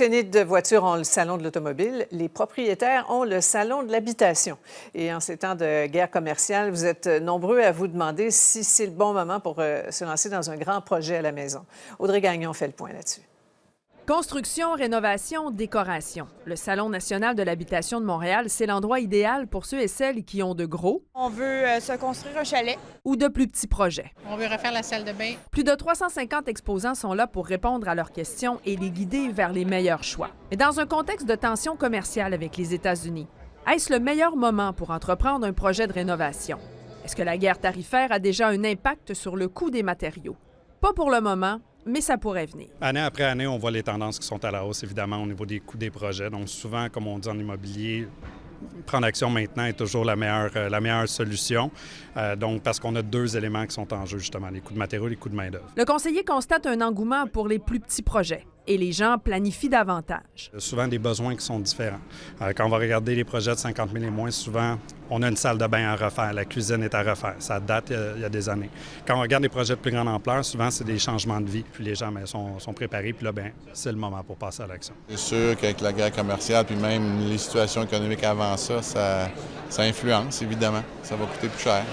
passionnés de voitures ont le salon de l'automobile, les propriétaires ont le salon de l'habitation. Et en ces temps de guerre commerciale, vous êtes nombreux à vous demander si c'est le bon moment pour se lancer dans un grand projet à la maison. Audrey Gagnon fait le point là-dessus. Construction, rénovation, décoration. Le Salon national de l'habitation de Montréal, c'est l'endroit idéal pour ceux et celles qui ont de gros On veut se construire un chalet. ou de plus petits projets. On veut refaire la salle de bain. Plus de 350 exposants sont là pour répondre à leurs questions et les guider vers les meilleurs choix. Mais dans un contexte de tension commerciale avec les États-Unis, est-ce le meilleur moment pour entreprendre un projet de rénovation? Est-ce que la guerre tarifaire a déjà un impact sur le coût des matériaux? Pas pour le moment, mais ça pourrait venir. Année après année, on voit les tendances qui sont à la hausse, évidemment, au niveau des coûts des projets. Donc souvent, comme on dit en immobilier, prendre action maintenant est toujours la meilleure solution. Donc, parce qu'on a deux éléments qui sont en jeu, justement, les coûts de matériaux et les coûts de main-d'œuvre. Le conseiller constate un engouement pour les plus petits projets et les gens planifient davantage. Il y a souvent des besoins qui sont différents. Quand on va regarder les projets de 50 000 et moins, souvent, on a une salle de bain à refaire, la cuisine est à refaire. Ça date il y a des années. Quand on regarde des projets de plus grande ampleur, souvent, c'est des changements de vie. Puis les gens sont préparés, puis là, c'est le moment pour passer à l'action. C'est sûr qu'avec la guerre commerciale, puis même les situations économiques avant ça influence, évidemment. Ça va coûter plus cher.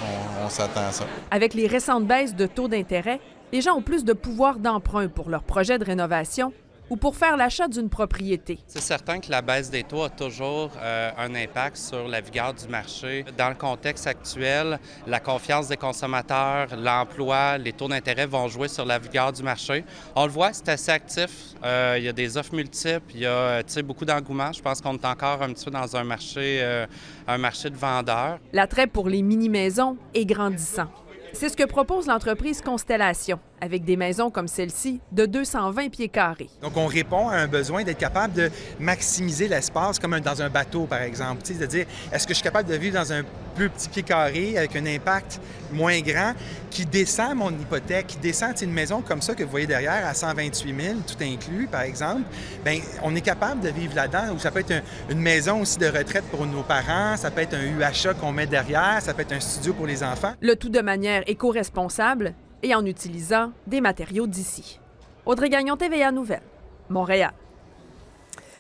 On s'attend à ça. Avec les récentes baisses de taux d'intérêt, les gens ont plus de pouvoir d'emprunt pour leur projet de rénovation ou pour faire l'achat d'une propriété. C'est certain que la baisse des taux a toujours un impact sur la vigueur du marché. Dans le contexte actuel, la confiance des consommateurs, l'emploi, les taux d'intérêt vont jouer sur la vigueur du marché. On le voit, c'est assez actif. Il y a des offres multiples, il y a beaucoup d'engouement. Je pense qu'on est encore un petit peu dans un marché de vendeurs. L'attrait pour les mini-maisons est grandissant. C'est ce que propose l'entreprise Constellation, avec des maisons comme celle-ci de 220 pieds carrés. Donc, on répond à un besoin d'être capable de maximiser l'espace, comme dans un bateau, par exemple. Tu sais, de dire, est-ce que je suis capable de vivre dans un plus petit pied carré avec un impact moins grand qui descend mon hypothèque, qui descend une maison comme ça que vous voyez derrière à 128 000, tout inclus, par exemple. Bien, on est capable de vivre là-dedans. Ou ça peut être une maison aussi de retraite pour nos parents, ça peut être un UHA qu'on met derrière, ça peut être un studio pour les enfants. Le tout de manière éco-responsable et en utilisant des matériaux d'ici. Audrey Gagnon, TVA Nouvelles, Montréal.